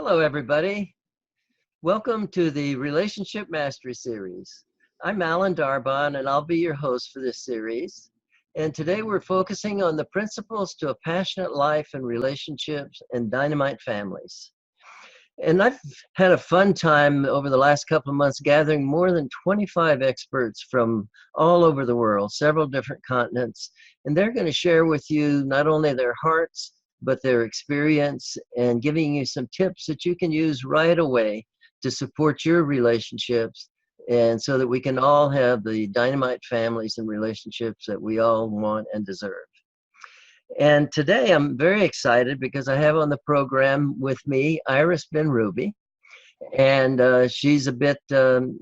Hello, everybody. Welcome to the Relationship Mastery Series. I'm Alan Darbonne, and I'll be your host for this series. And today we're focusing on the principles to a passionate life and relationships and dynamite families. And I've had a fun time over the last couple of months gathering more than 25 experts from all over the world, several different continents, and they're going to share with you not only their hearts, but their experience and giving you some tips that you can use right away to support your relationships, and so that we can all have the dynamite families and relationships that we all want and deserve. And today I'm very excited because I have on the program with me Iris Benrubi, and she's a bit, I'm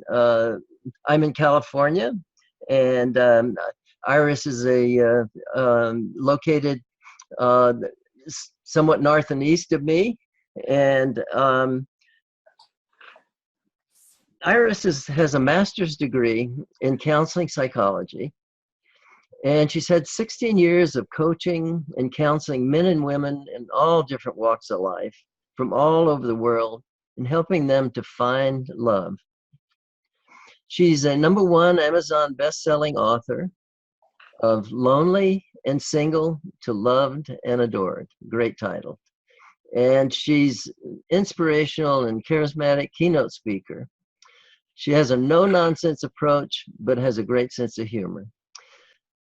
in California, and Iris is located somewhat north and east of me, and Iris has a master's degree in counseling psychology, and she's had 16 years of coaching and counseling men and women in all different walks of life from all over the world and helping them to find love. She's a #1 Amazon best-selling author of Lonely and Single to Loved and Adored. Great title. And she's inspirational and charismatic keynote speaker. She has a no-nonsense approach, but has a great sense of humor.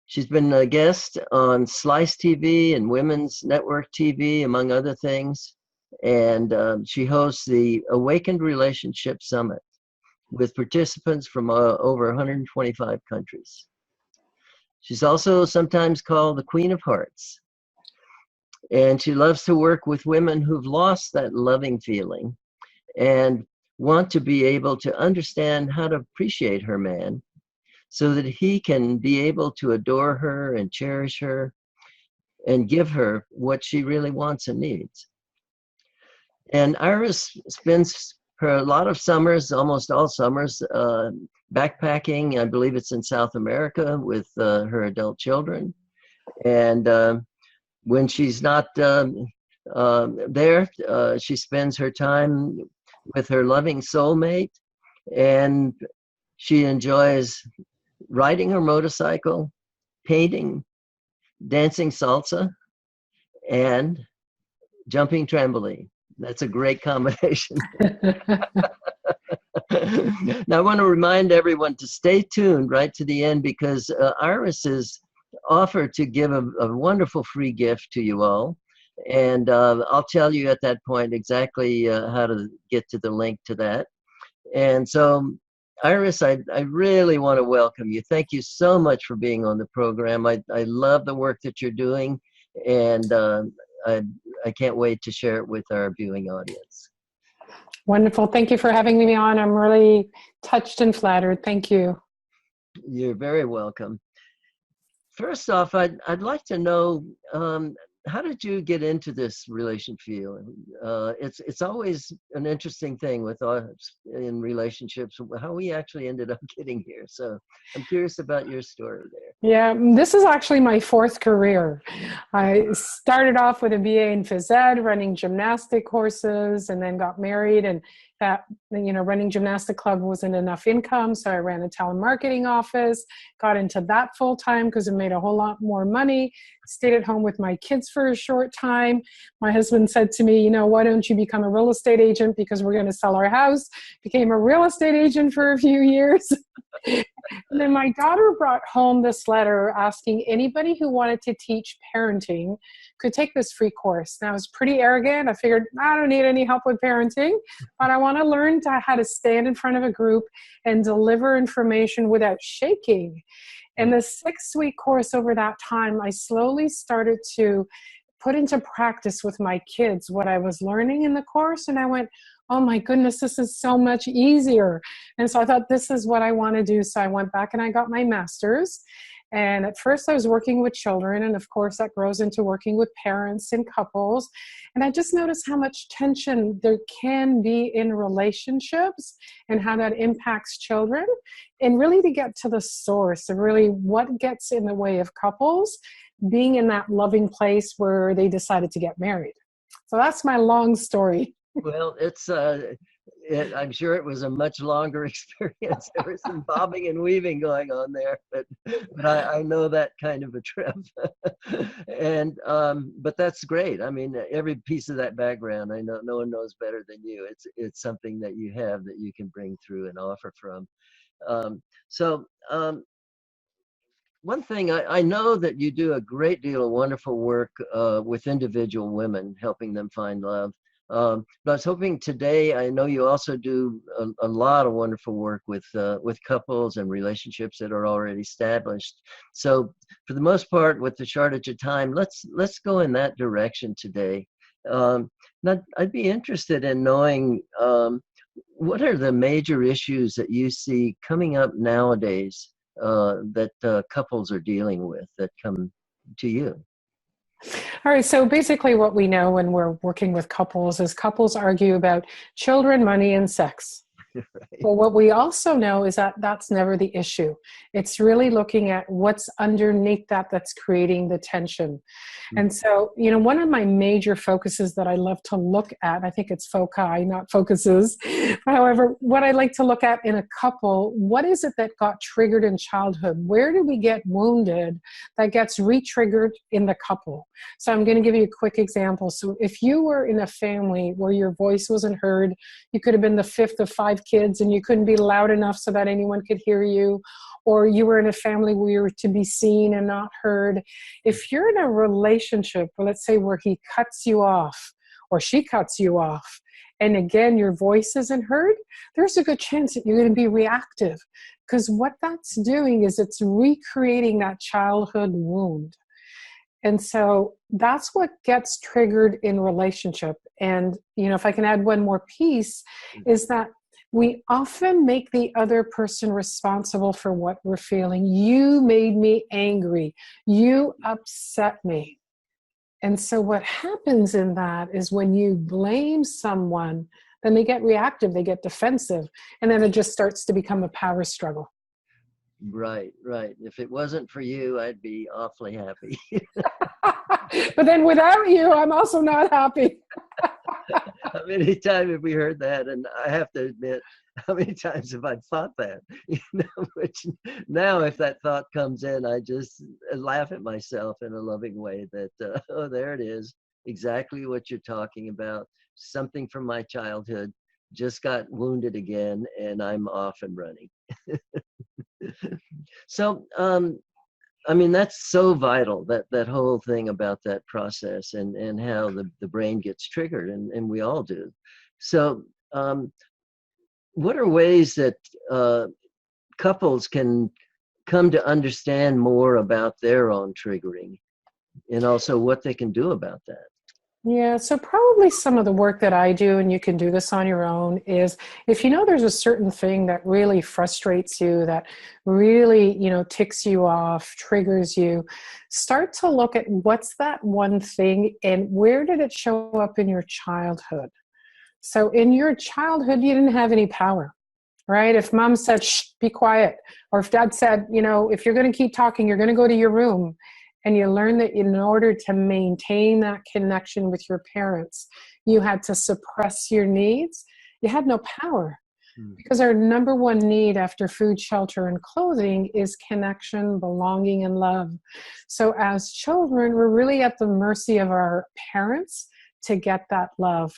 She's been a guest on Slice TV and Women's Network TV, among other things. And she hosts the Awakened Relationship Summit with participants from over 125 countries. She's also sometimes called the Queen of Hearts. And she loves to work with women who've lost that loving feeling and want to be able to understand how to appreciate her man so that he can be able to adore her and cherish her and give her what she really wants and needs. And Iris spends a lot of summers, almost all summers, backpacking. I believe it's in South America with her adult children. And when she's not there, she spends her time with her loving soulmate, and she enjoys riding her motorcycle, painting, dancing salsa, and jumping trampoline. That's a great combination. Now, I want to remind everyone to stay tuned right to the end, because Iris has offered to give a wonderful free gift to you all. And I'll tell you at that point exactly how to get to the link to that. And so, Iris, I really want to welcome you. Thank you so much for being on the program. I love the work that you're doing, and I can't wait to share it with our viewing audience. Wonderful. Thank you for having me on. I'm really touched and flattered. Thank you. You're very welcome. First off, I'd like to know, how did you get into this relationship field? It's always an interesting thing with us in relationships, how we actually ended up getting here. So I'm curious about your story there. Yeah, this is actually my 4th career. I started off with a BA in phys ed, running gymnastic courses, and then got married, and that, running gymnastic club wasn't enough income, so I ran a telemarketing office, got into that full time because it made a whole lot more money, stayed at home with my kids for a short time. My husband said to me, why don't you become a real estate agent, because we're going to sell our house. Became a real estate agent for a few years. And then my daughter brought home this letter asking anybody who wanted to teach parenting could take this free course. And I was pretty arrogant. I figured, I don't need any help with parenting, but I want to learn how to stand in front of a group and deliver information without shaking. And the 6-week course, over that time, I slowly started to put into practice with my kids what I was learning in the course. And I went, oh my goodness, this is so much easier. And so I thought, this is what I want to do. So I went back and I got my master's. And at first I was working with children. And of course that grows into working with parents and couples. And I just noticed how much tension there can be in relationships and how that impacts children. And really to get to the source of really what gets in the way of couples being in that loving place where they decided to get married. So that's my long story. Well, I'm sure it was a much longer experience. There was some bobbing and weaving going on there, but I know that kind of a trip. And but that's great. I mean, every piece of that background, I know no one knows better than you. It's something that you have that you can bring through and offer from. So one thing I know that you do a great deal of wonderful work with individual women, helping them find love. But I was hoping today, I know you also do a lot of wonderful work with couples and relationships that are already established. So for the most part, with the shortage of time, let's go in that direction today. Now, I'd be interested in knowing what are the major issues that you see coming up nowadays that couples are dealing with that come to you? All right, so basically what we know when we're working with couples is couples argue about children, money, and sex. Right. But what we also know is that that's never the issue. It's really looking at what's underneath that that's creating the tension. And so, one of my major focuses that I love to look at, I think it's foci, not focuses. However, what I like to look at in a couple, what is it that got triggered in childhood? Where do we get wounded that gets re-triggered in the couple? So I'm going to give you a quick example. So if you were in a family where your voice wasn't heard, you could have been the fifth of five kids and you couldn't be loud enough so that anyone could hear you, or you were in a family where you were to be seen and not heard. If you're in a relationship, let's say where he cuts you off or she cuts you off, and again, your voice isn't heard, there's a good chance that you're going to be reactive, because what that's doing is it's recreating that childhood wound. And so that's what gets triggered in relationship. And, if I can add one more piece, is that we often make the other person responsible for what we're feeling. You made me angry. You upset me. And so what happens in that is when you blame someone, then they get reactive, they get defensive, and then it just starts to become a power struggle. Right, right. If it wasn't for you, I'd be awfully happy. But then without you, I'm also not happy. How many times have we heard that? And I have to admit, how many times have I thought that? Which now if that thought comes in, I just laugh at myself in a loving way that, oh, there it is. Exactly what you're talking about. Something from my childhood just got wounded again, and I'm off and running. So, I mean, that's so vital, that whole thing about that process and how the brain gets triggered, and we all do. So what are ways that couples can come to understand more about their own triggering, and also what they can do about that? Yeah, so probably some of the work that I do, and you can do this on your own, is if you know there's a certain thing that really frustrates you, that really, ticks you off, triggers you, start to look at what's that one thing and where did it show up in your childhood? So in your childhood, you didn't have any power, right? If mom said, shh, be quiet, or if dad said, if you're going to keep talking, you're going to go to your room. And you learn that in order to maintain that connection with your parents, you had to suppress your needs. You had no power, because our number one need after food, shelter, and clothing is connection, belonging, and love. So as children, we're really at the mercy of our parents to get that love.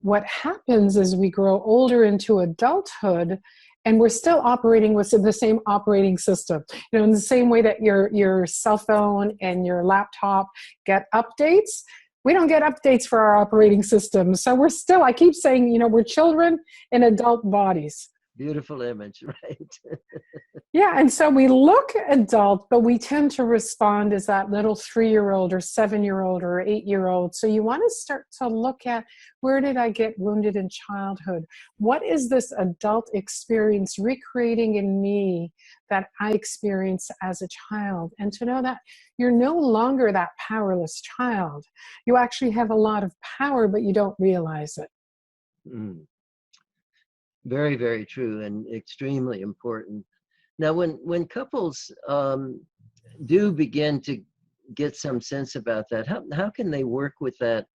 What happens is we grow older into adulthood, and we're still operating with the same operating system. In the same way that your cell phone and your laptop get updates, we don't get updates for our operating system. So we're still, I keep saying, we're children in adult bodies. Beautiful image, right? Yeah, and so we look adult, but we tend to respond as that little 3-year-old or 7-year-old or 8-year-old. So you want to start to look at, where did I get wounded in childhood? What is this adult experience recreating in me that I experienced as a child? And to know that you're no longer that powerless child. You actually have a lot of power, but you don't realize it. Mm. Very, very true, and extremely important. Now, when couples do begin to get some sense about that, how can they work with that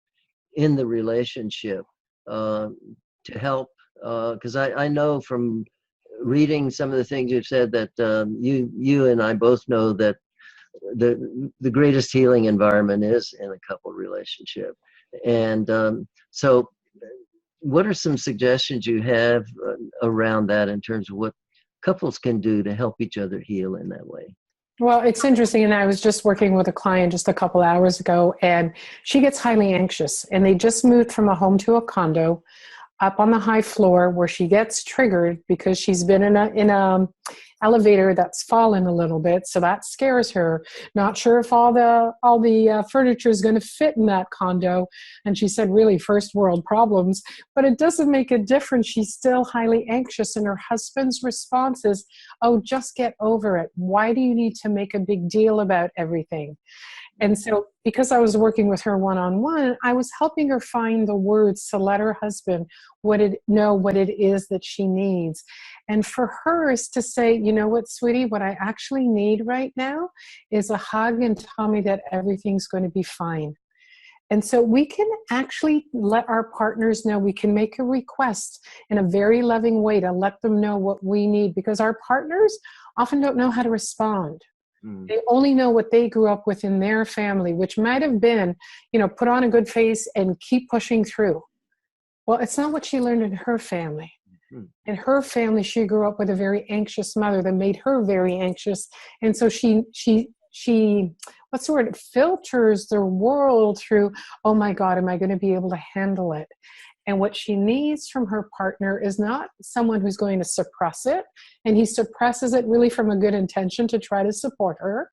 in the relationship? uh, to help? Because I know from reading some of the things you've said that you and I both know that the greatest healing environment is in a couple relationship. And so what are some suggestions you have around that in terms of what couples can do to help each other heal in that way? Well, it's interesting. And I was just working with a client just a couple hours ago, and she gets highly anxious. And they just moved from a home to a condo up on the high floor, where she gets triggered because she's been in a elevator that's fallen a little bit, so that scares her. Not sure if all the furniture is going to fit in that condo, and she said, really, first world problems. But it doesn't make a difference. She's still highly anxious, and her husband's response is, "Oh, just get over it. Why do you need to make a big deal about everything?" And so, because I was working with her one-on-one, I was helping her find the words to let her husband know what it is that she needs. And for her is to say, you know what, sweetie, what I actually need right now is a hug and tell me that everything's going to be fine. And so we can actually let our partners know. We can make a request in a very loving way to let them know what we need, because our partners often don't know how to respond. They only know what they grew up with in their family, which might have been, put on a good face and keep pushing through. Well, it's not what she learned in her family. In her family, she grew up with a very anxious mother that made her very anxious. And so she what's the word, filters the world through, oh my God, am I going to be able to handle it? And what she needs from her partner is not someone who's going to suppress it. And he suppresses it really from a good intention to try to support her.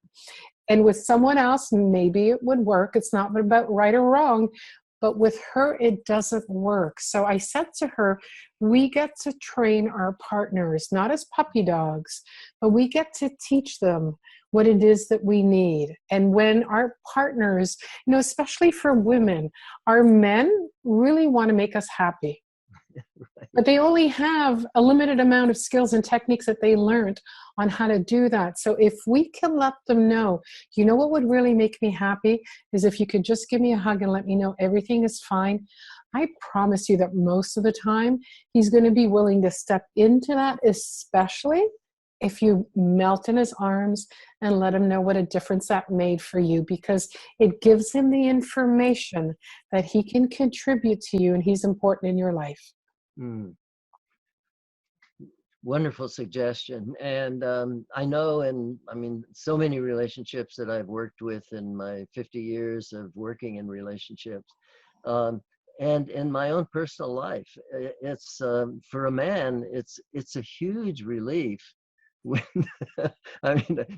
And with someone else, maybe it would work. It's not about right or wrong. But with her, it doesn't work. So I said to her, we get to train our partners, not as puppy dogs, but we get to teach them what it is that we need. And when our partners, especially for women, our men really want to make us happy. Right. But they only have a limited amount of skills and techniques that they learned on how to do that. So if we can let them know, what would really make me happy is if you could just give me a hug and let me know everything is fine. I promise you that most of the time, he's going to be willing to step into that, especially if you melt in his arms and let him know what a difference that made for you, because it gives him the information that he can contribute to you and he's important in your life. Wonderful suggestion. And I know, so many relationships that I've worked with in my 50 years of working in relationships, and in my own personal life, it's for a man, it's a huge relief when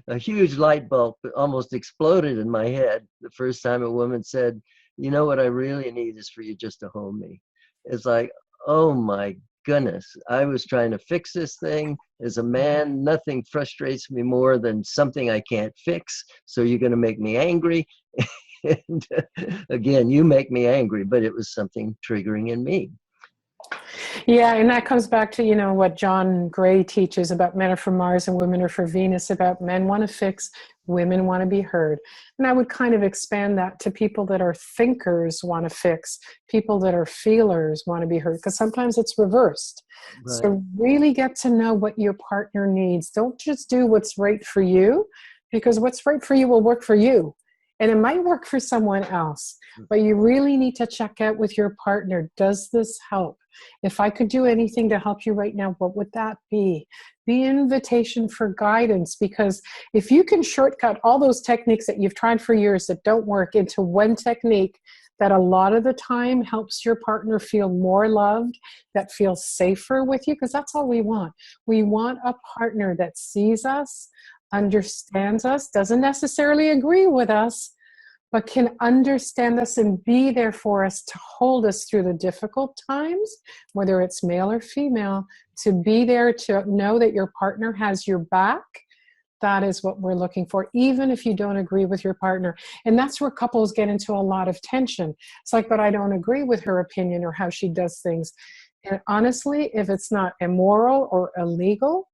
a huge light bulb almost exploded in my head the first time a woman said, what I really need is for you just to hold me. It's like, oh my goodness, I was trying to fix this thing. As a man, nothing frustrates me more than something I can't fix. So you're going to make me angry. And again, you make me angry, but it was something triggering in me. Yeah, and that comes back to, what John Gray teaches about men are for Mars and women are for Venus, about men want to fix, women want to be heard. And I would kind of expand that to people that are thinkers want to fix, people that are feelers want to be heard, because sometimes it's reversed. Right. So really get to know what your partner needs. Don't just do what's right for you, because what's right for you will work for you. And it might work for someone else, but you really need to check out with your partner. Does this help? If I could do anything to help you right now, what would that be? The invitation for guidance, because if you can shortcut all those techniques that you've tried for years that don't work into one technique that a lot of the time helps your partner feel more loved, that feels safer with you, because that's all we want. We want a partner that sees us, understands us, doesn't necessarily agree with us, but can understand us and be there for us to hold us through the difficult times, whether it's male or female, to be there to know that your partner has your back. That is what we're looking for, even if you don't agree with your partner. And that's where couples get into a lot of tension. It's like, but I don't agree with her opinion or how she does things. And honestly, if it's not immoral or illegal,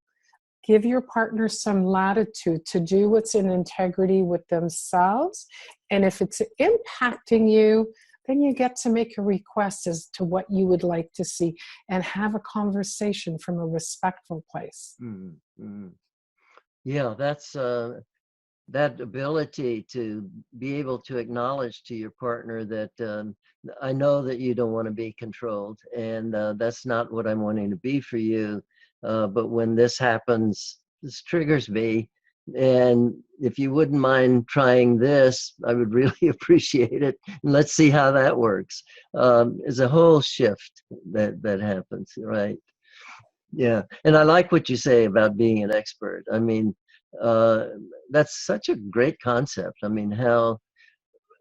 give your partner some latitude to do what's in integrity with themselves. And if it's impacting you, then you get to make a request as to what you would like to see and have a conversation from a respectful place. Mm-hmm. Yeah, that's that ability to be able to acknowledge to your partner that I know that you don't want to be controlled, and that's not what I'm wanting to be for you. But when this happens, this triggers me. And if you wouldn't mind trying this, I would really appreciate it. And let's see how that works. It's a whole shift that happens, right? Yeah. And I like what you say about being an expert. I mean, uh, that's such a great concept. I mean, how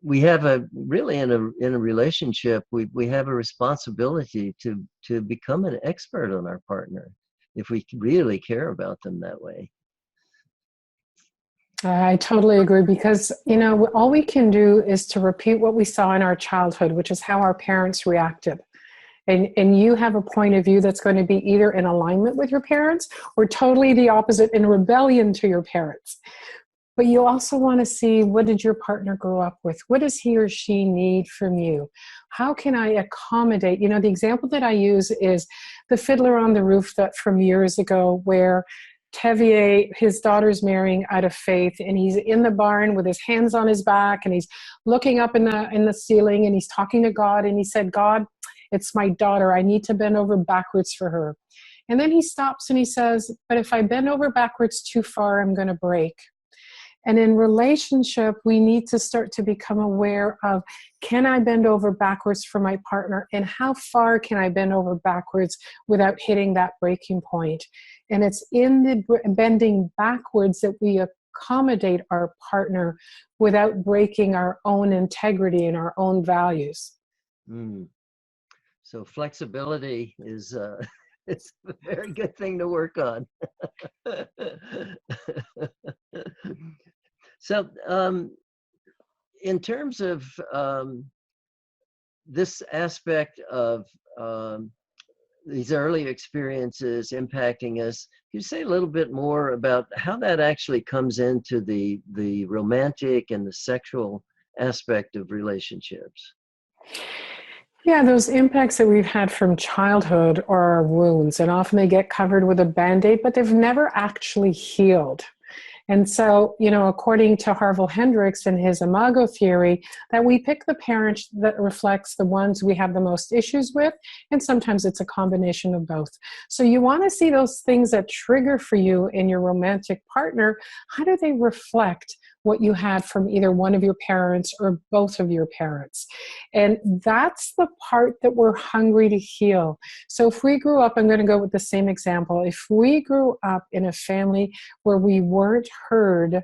we have a really in a relationship, we have a responsibility to become an expert on our partner if we really care about them that way. I totally agree, because, all we can do is to repeat what we saw in our childhood, which is how our parents reacted. And you have a point of view that's going to be either in alignment with your parents or totally the opposite, in rebellion to your parents. But you also want to see, what did your partner grow up with? What does he or she need from you? How can I accommodate? The example that I use is the Fiddler on the Roof that from years ago, where Tevier, his daughter's marrying out of faith, and he's in the barn with his hands on his back, and he's looking up in the ceiling, and he's talking to God, and he said, God, it's my daughter. I need to bend over backwards for her. And then he stops and he says, but if I bend over backwards too far, I'm going to break. And in relationship, we need to start to become aware of, can I bend over backwards for my partner? And how far can I bend over backwards without hitting that breaking point? And it's in the bending backwards that we accommodate our partner without breaking our own integrity and our own values. Mm. So flexibility is it's a very good thing to work on. So in terms of this aspect of these early experiences impacting us, can you say a little bit more about how that actually comes into the romantic and the sexual aspect of relationships? Yeah, those impacts that we've had from childhood are our wounds, and often they get covered with a Band-Aid, but they've never actually healed. And so, according to Harville Hendricks and his imago theory, that we pick the parent that reflects the ones we have the most issues with, and sometimes it's a combination of both. So you want to see those things that trigger for you in your romantic partner. How do they reflect what you had from either one of your parents or both of your parents? And that's the part that we're hungry to heal. So if we grew up, I'm going to go with the same example. If we grew up in a family where we weren't heard,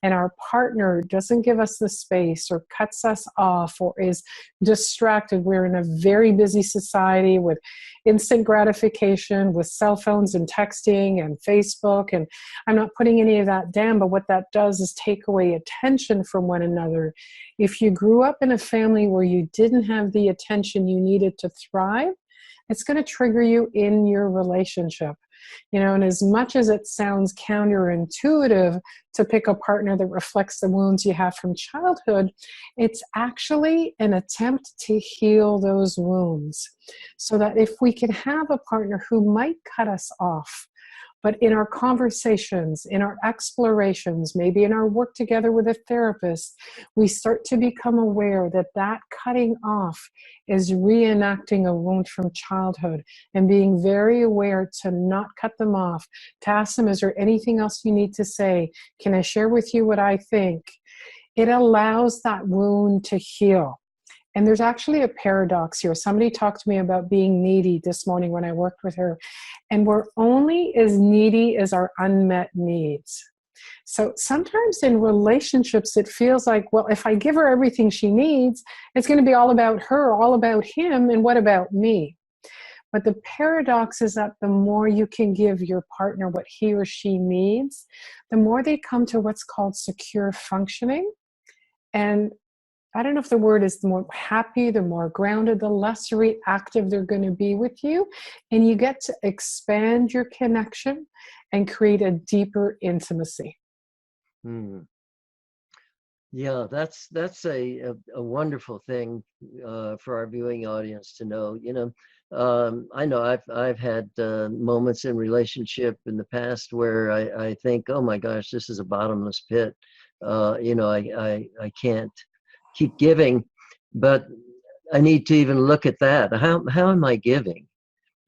and our partner doesn't give us the space or cuts us off or is distracted, we're in a very busy society with instant gratification, with cell phones and texting and Facebook, and I'm not putting any of that down, but what that does is take away attention from one another. If you grew up in a family where you didn't have the attention you needed to thrive, it's going to trigger you in your relationship. And as much as it sounds counterintuitive to pick a partner that reflects the wounds you have from childhood, it's actually an attempt to heal those wounds, so that if we can have a partner who might cut us off, but in our conversations, in our explorations, maybe in our work together with a therapist, we start to become aware that that cutting off is reenacting a wound from childhood, and being very aware to not cut them off, to ask them, is there anything else you need to say? Can I share with you what I think? It allows that wound to heal. And there's actually a paradox here. Somebody talked to me about being needy this morning when I worked with her. And we're only as needy as our unmet needs. So sometimes in relationships, it feels like, well, if I give her everything she needs, it's going to be all about her, all about him, and what about me? But the paradox is that the more you can give your partner what he or she needs, the more they come to what's called secure functioning. And I don't know if the word is the more happy, the more grounded, the less reactive they're going to be with you. And you get to expand your connection and create a deeper intimacy. Hmm. Yeah, that's a wonderful thing for our viewing audience to know. I know I've had moments in relationship in the past where I think, oh my gosh, this is a bottomless pit. I can't keep giving, but I need to even look at that. How am I giving?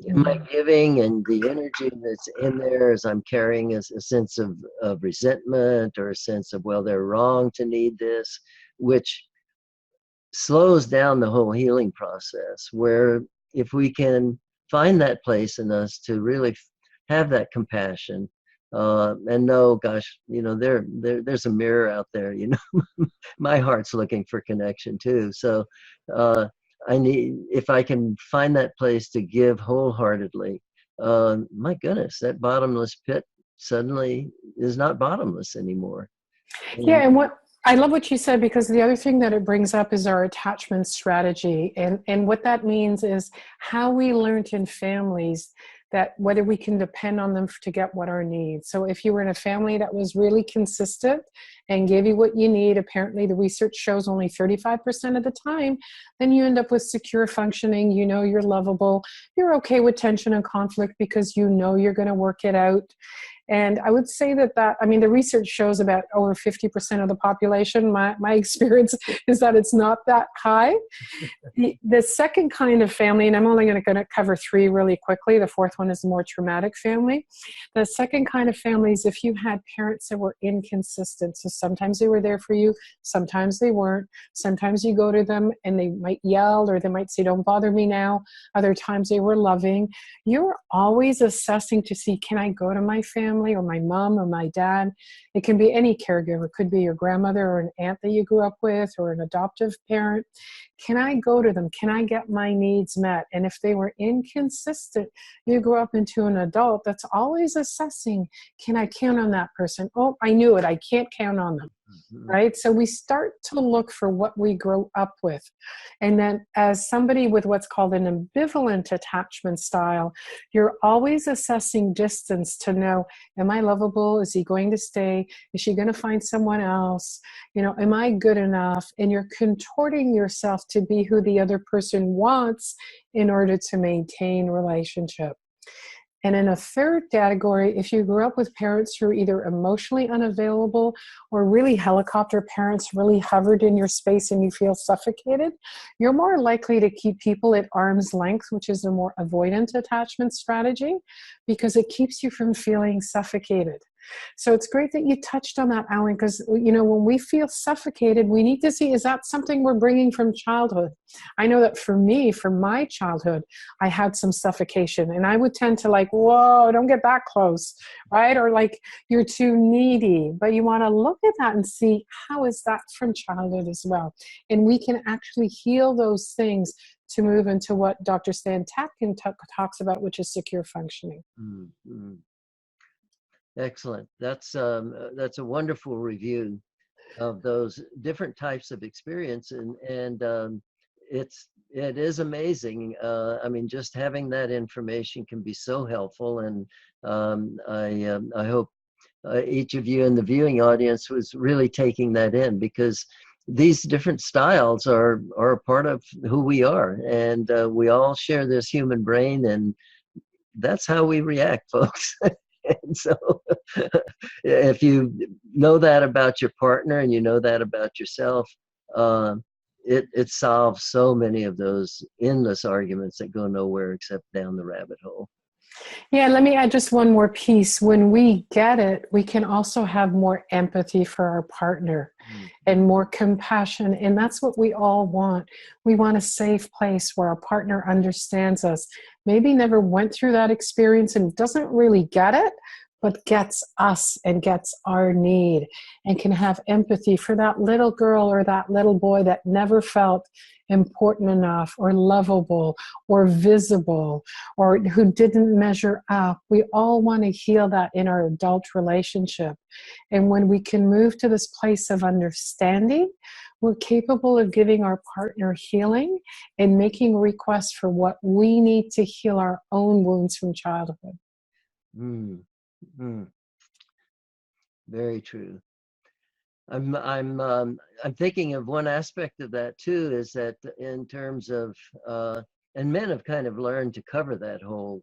Am I Mhm. giving, and the energy that's in there as I'm carrying is a sense of resentment, or a sense of, well, they're wrong to need this, which slows down the whole healing process. Where if we can find that place in us to really have that compassion, and know, gosh, there's a mirror out there. My heart's looking for connection too. So uh, if I can find that place to give wholeheartedly, my goodness, that bottomless pit suddenly is not bottomless anymore. Yeah, And and what I love what you said, because the other thing that it brings up is our attachment strategy. And what that means is how we learned in families that whether we can depend on them to get what our needs. So if you were in a family that was really consistent and gave you what you need, apparently the research shows only 35% of the time, then you end up with secure functioning. You know you're lovable. You're okay with tension and conflict because you know you're going to work it out. And I would say I mean, the research shows about over 50% of the population. My experience is that it's not that high. The second kind of family, and I'm only going to cover three really quickly. The fourth one is a more traumatic family. The second kind of family is if you had parents that were inconsistent. So sometimes they were there for you, sometimes they weren't. Sometimes you go to them and they might yell, or they might say, don't bother me now. Other times they were loving. You're always assessing to see, can I go to my family or my mom or my dad? It can be any caregiver. It could be your grandmother or an aunt that you grew up with, or an adoptive parent. Can I go to them? Can I get my needs met? And if they were inconsistent, you grow up into an adult that's always assessing, can I count on that person? Oh, I knew it. I can't count on them. Mhm. Right? So we start to look for what we grow up with. And then as somebody with what's called an ambivalent attachment style, you're always assessing distance to know, am I lovable? Is he going to stay? Is she going to find someone else? Am I good enough? And you're contorting yourself to be who the other person wants in order to maintain relationship. And in a third category, if you grew up with parents who are either emotionally unavailable or really helicopter parents, really hovered in your space and you feel suffocated, you're more likely to keep people at arm's length, which is a more avoidant attachment strategy, because it keeps you from feeling suffocated. So it's great that you touched on that, Alan, because when we feel suffocated, we need to see, is that something we're bringing from childhood? I know that for me, from my childhood, I had some suffocation, and I would tend to like, whoa, don't get that close, right? Or like, you're too needy. But you want to look at that and see, how is that from childhood as well? And we can actually heal those things to move into what Dr. Stan Tatkin talks about, which is secure functioning. Mhm. Excellent. That's a wonderful review of those different types of experience, and it is amazing. I mean, just having that information can be so helpful, and I hope each of you in the viewing audience was really taking that in, because these different styles are a part of who we are, and we all share this human brain, and that's how we react, folks. And so if you know that about your partner, and you know that about yourself, uh, it solves so many of those endless arguments that go nowhere except down the rabbit hole. Yeah, let me add just one more piece. When we get it, we can also have more empathy for our partner Mhm. and more compassion. And that's what we all want. We want a safe place where our partner understands us, maybe never went through that experience and doesn't really get it, but gets us and gets our need, and can have empathy for that little girl or that little boy that never felt important enough or lovable or visible, or who didn't measure up. We all want to heal that in our adult relationship. And when we can move to this place of understanding, we're capable of giving our partner healing and making requests for what we need to heal our own wounds from childhood. Mm. Mm. Very true. I'm thinking of one aspect of that too, is that in terms of and men have kind of learned to cover that whole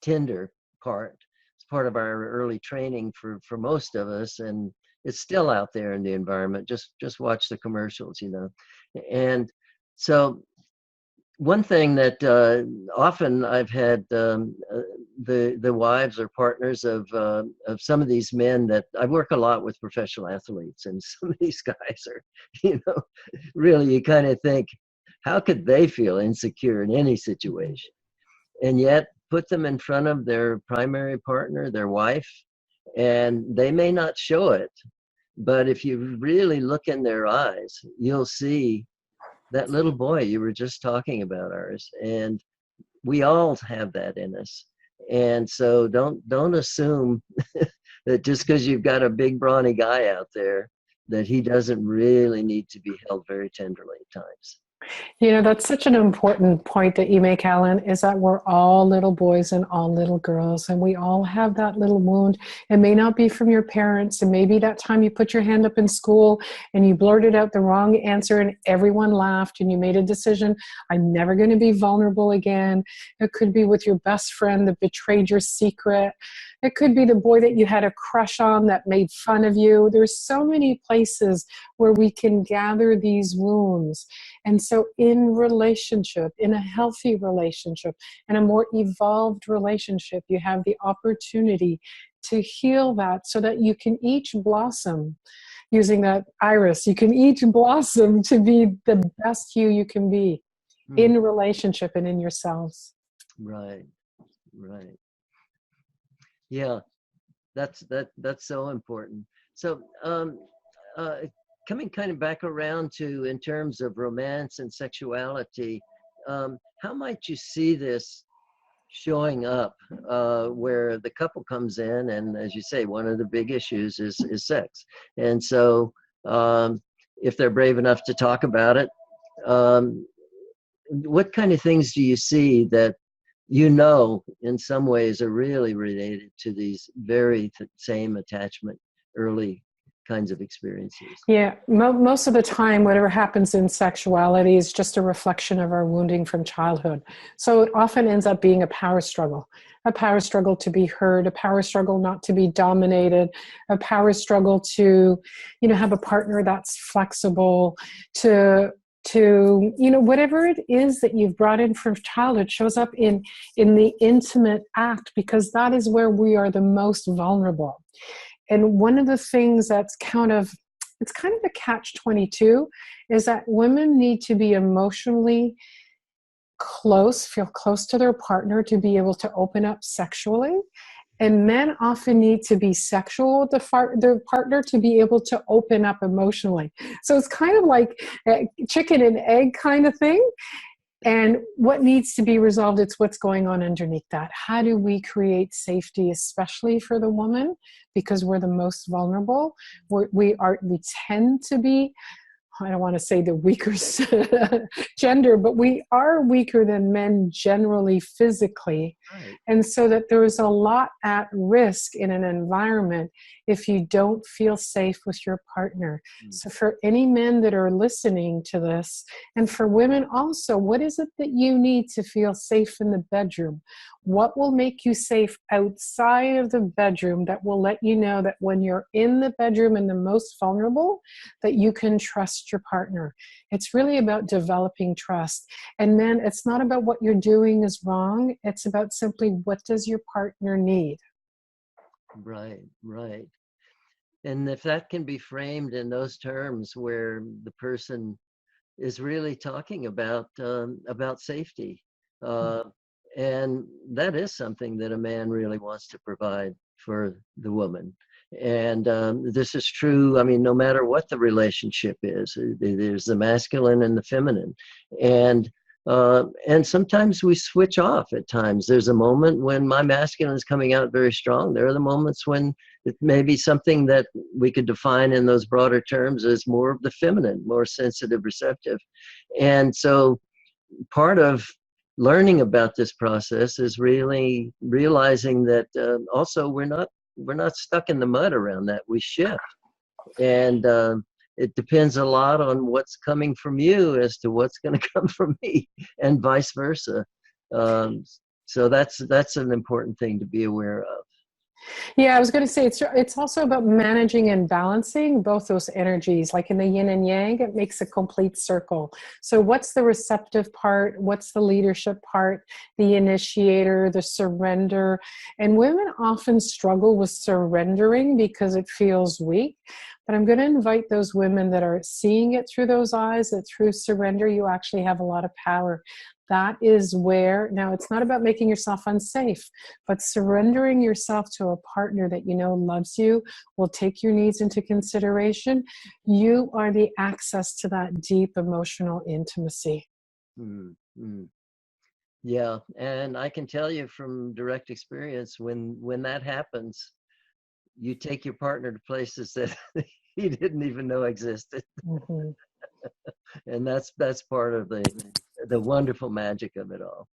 tender part. It's part of our early training for most of us, and it's still out there in the environment. Just watch the commercials, you know. And so one thing that often I've had the wives or partners of some of these men that I work a lot with professional athletes, and some of these guys are, you know, really you kind of think, how could they feel insecure in any situation? And yet put them in front of their primary partner, their wife, and they may not show it, but if you really look in their eyes, you'll see that little boy you were just talking about, ours, and we all have that in us. And so don't assume that just because you've got a big brawny guy out there that he doesn't really need to be held very tenderly at times. You know, that's such an important point that you make, Alan, is that we're all little boys and all little girls, and we all have that little wound. It may not be from your parents, and maybe that time you put your hand up in school and you blurted out the wrong answer and everyone laughed and you made a decision, I'm never going to be vulnerable again. It could be with your best friend that betrayed your secret. It could be the boy that you had a crush on that made fun of you. There's so many places where we can gather these wounds. And so in relationship, in a healthy relationship, and a more evolved relationship, you have the opportunity to heal that so that you can each blossom. Using that iris, you can each blossom to be the best you can be in relationship and in yourselves. Right, right. Yeah, that's so important. So coming kind of back around to, in terms of romance and sexuality, how might you see this showing up where the couple comes in, and as you say, one of the big issues is sex. And so if they're brave enough to talk about it, what kind of things do you see that you know in some ways are really related to these very same attachment early kinds of experiences? Yeah, most of the time, whatever happens in sexuality is just a reflection of our wounding from childhood. So it often ends up being a power struggle to be heard, a power struggle not to be dominated, a power struggle to, you know, have a partner that's flexible, to you know, whatever it is that you've brought in from childhood shows up in the intimate act, because that is where we are the most vulnerable. And one of the things that's it's kind of a catch-22 is that women need to be emotionally close, feel close to their partner to be able to open up sexually. And men often need to be sexual with their partner to be able to open up emotionally. So it's kind of like a chicken and egg kind of thing. And what needs to be resolved, it's what's going on underneath that. How do we create safety, especially for the woman, because we're the most vulnerable? We tend to be, I don't want to say the weaker gender, but we are weaker than men generally physically. Right. And so that there is a lot at risk in an environment if you don't feel safe with your partner. So for any men that are listening to this, and for women also, what is it that you need to feel safe in the bedroom? What will make you safe outside of the bedroom that will let you know that when you're in the bedroom and the most vulnerable, that you can trust your partner? It's really about developing trust. And then it's not about what you're doing is wrong. It's about simply, what does your partner need? Right, right. And if that can be framed in those terms, where the person is really talking about safety, and that is something that a man really wants to provide for the woman. And this is true, I mean, no matter what the relationship is, there's the masculine and the feminine. And sometimes we switch off at times. There's a moment when my masculine is coming out very strong. There are the moments when it may be something that we could define in those broader terms as more of the feminine, more sensitive, receptive. And so part of learning about this process is really realizing that also we're not stuck in the mud around that. We shift. And it depends a lot on what's coming from you as to what's going to come from me, and vice versa. Um, so that's an important thing to be aware of. Yeah, I was going to say it's also about managing and balancing both those energies. Like in the yin and yang, it makes a complete circle. So what's the receptive part? What's the leadership part? The initiator, the surrender. And women often struggle with surrendering because it feels weak. But I'm going to invite those women that are seeing it through those eyes, that through surrender, you actually have a lot of power. That is where, now it's not about making yourself unsafe, but surrendering yourself to a partner that you know loves you, will take your needs into consideration. You are the access to that deep emotional intimacy. Mm-hmm. Yeah, and I can tell you from direct experience, when that happens, you take your partner to places that he didn't even know existed. Mm-hmm. And that's part of the wonderful magic of it all.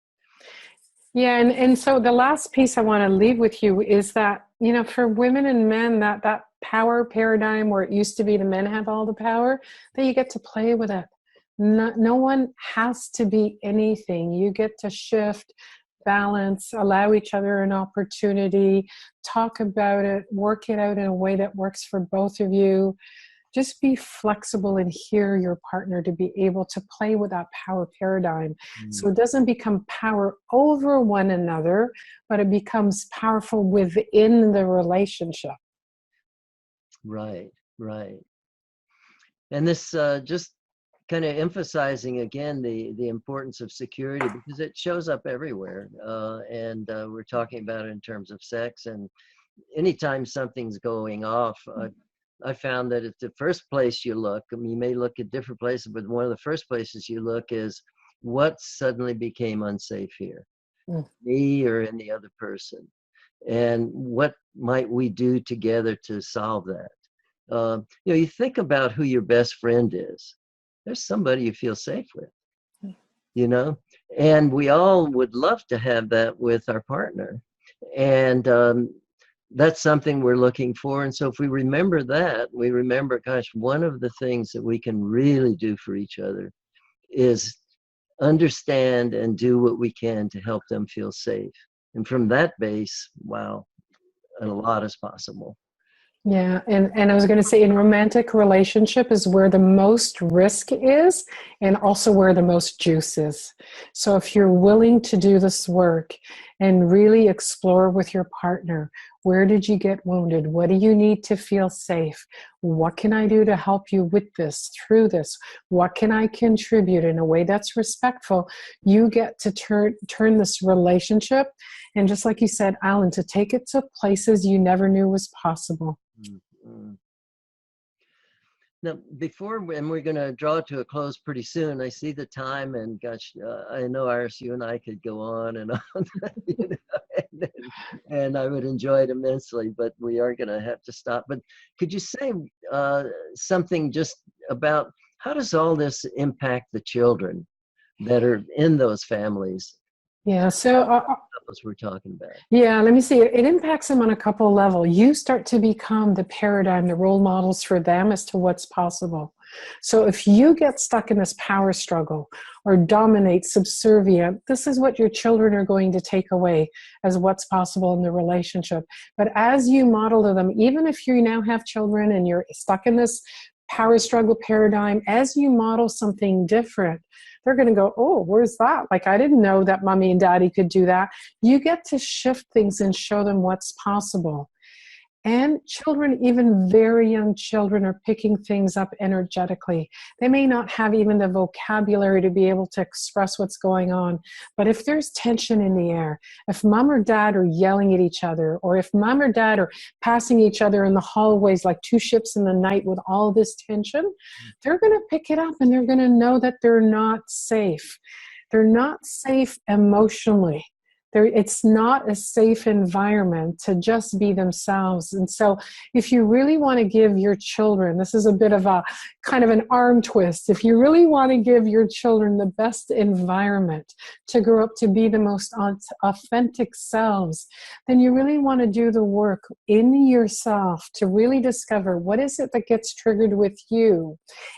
Yeah, and so the last piece I want to leave with you is that, you know, for women and men, that power paradigm where it used to be the men have all the power, that you get to play with it. No one has to be anything. You get to shift, balance, allow each other an opportunity, talk about it, work it out in a way that works for both of you. Just be flexible and hear your partner to be able to play with that power paradigm. So it doesn't become power over one another, but it becomes powerful within the relationship. Right, right. And this just kind of emphasizing again the importance of security, because it shows up everywhere. And we're talking about it in terms of sex. And anytime something's going off, I found that at the first place you look, I mean, you may look at different places, but one of the first places you look is what suddenly became unsafe here, Mm. me or in the other person, and what might we do together to solve that. You think about who your best friend is. There's somebody you feel safe with, you know, and we all would love to have that with our partner. And that's something we're looking for. And so if we remember that, we remember, gosh, one of the things that we can really do for each other is understand and do what we can to help them feel safe. And from that base, wow, a lot is possible. Yeah, and I was going to say, in romantic relationship is where the most risk is, and also where the most juice is. So if you're willing to do this work and really explore with your partner, where did you get wounded? What do you need to feel safe? What can I do to help you with this, through this? What can I contribute in a way that's respectful? You get to turn this relationship, and just like you said, Alan, to take it to places you never knew was possible. Mm-hmm. Now, and we're going to draw to a close pretty soon. I see the time, and gosh, I know, Iris, you and I could go on and on, you know, and I would enjoy it immensely, but we are going to have to stop. But could you say something just about how does all this impact the children that are in those families? Yeah, so We're talking about. yeah, let me see. It impacts them on a couple levels. You start to become the paradigm, the role models for them as to what's possible. So if you get stuck in this power struggle or dominate, subservient, this is what your children are going to take away as what's possible in the relationship. But as you model to them, even if you now have children and you're stuck in this power struggle paradigm, as you model something different, they're going to go, oh, where's that? Like, I didn't know that mommy and daddy could do that. You get to shift things and show them what's possible. And children, even very young children, are picking things up energetically. They may not have even the vocabulary to be able to express what's going on. But if there's tension in the air, if mom or dad are yelling at each other, or if mom or dad are passing each other in the hallways like two ships in the night with all this tension, they're going to pick it up and they're going to know that they're not safe. They're not safe emotionally. It's not a safe environment to just be themselves. And so if you really want to give your children, this is a bit of a kind of an arm twist, if you really want to give your children the best environment to grow up to be the most authentic selves, then you really want to do the work in yourself to really discover what is it that gets triggered with you,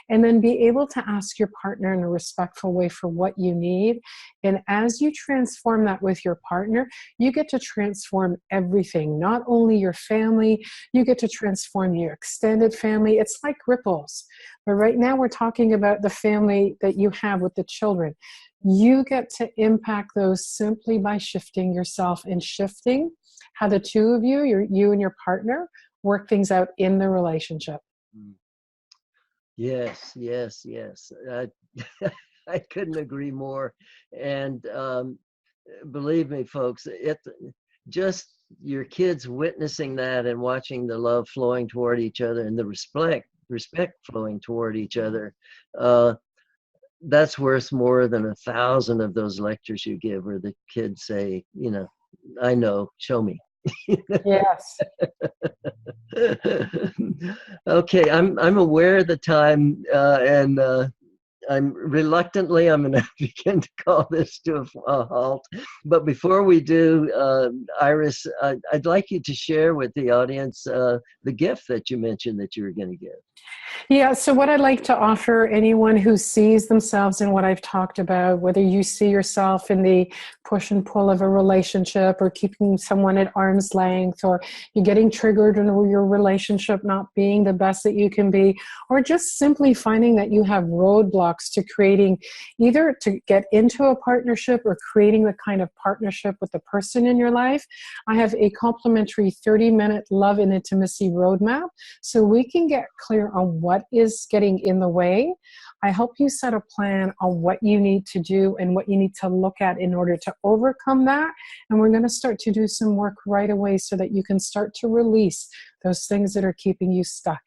and then be able to ask your partner in a respectful way for what you need. And as you transform that with your partner, you get to transform everything, not only your family, you get to transform your extended family. It's like ripples. But right now we're talking about the family that you have with the children. You get to impact those simply by shifting yourself and shifting how the two of you, you and your partner, work things out in the relationship. Yes, yes, yes. I couldn't agree more. And believe me, folks, just your kids witnessing that and watching the love flowing toward each other and the respect flowing toward each other, that's worth more than 1,000 of those lectures you give where the kids say, you know, I know, show me. Yes. Okay, I'm aware of the time, and I'm going to begin to call this to a halt. But before we do, Iris, I'd like you to share with the audience the gift that you mentioned that you were going to give. Yeah, so what I'd like to offer anyone who sees themselves in what I've talked about, whether you see yourself in the push and pull of a relationship or keeping someone at arm's length, or you're getting triggered in your relationship not being the best that you can be, or just simply finding that you have roadblocks to creating, either to get into a partnership or creating the kind of partnership with the person in your life, I have a complimentary 30-minute love and intimacy roadmap so we can get clear on what is getting in the way. I help you set a plan on what you need to do and what you need to look at in order to overcome that. And we're going to start to do some work right away so that you can start to release those things that are keeping you stuck.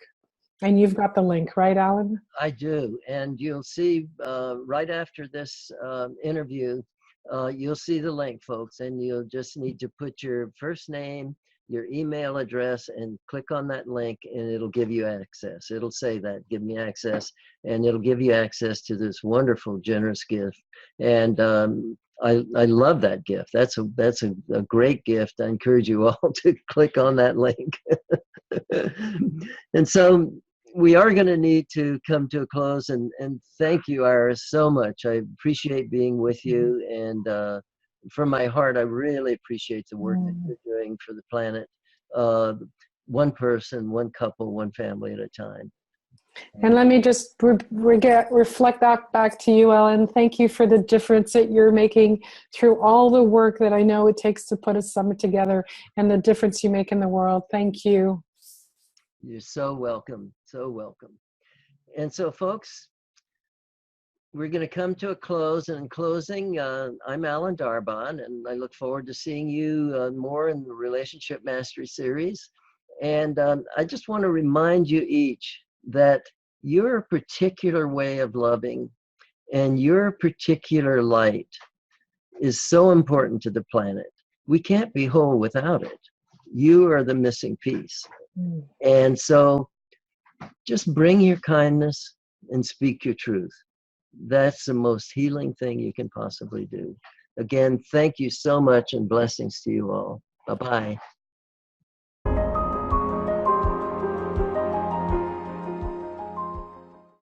And you've got the link, right, Alan? I do. And you'll see right after this interview, you'll see the link, folks, and you'll just need to put your first name, your email address, and click on that link, and it'll give you access. It'll say that, give me access, and it'll give you access to this wonderful, generous gift. And I love that gift. That's a great gift. I encourage you all to click on that link. And so we are going to need to come to a close, and thank you, Iris, so much. I appreciate being with you, and from my heart, I really appreciate the work that you're doing for the planet. One person, one couple, one family at a time. And let me just reflect back to you, Ellen. Thank you for the difference that you're making through all the work that I know it takes to put a summit together, and the difference you make in the world. Thank you. You're so welcome. So welcome. And so, folks, we're going to come to a close. And in closing, I'm Alan Darbonne, and I look forward to seeing you more in the Relationship Mastery Series. And I just want to remind you each that your particular way of loving and your particular light is so important to the planet. We can't be whole without it. You are the missing piece. And so just bring your kindness and speak your truth. That's the most healing thing you can possibly do. Again, thank you so much, and blessings to you all. Bye-bye.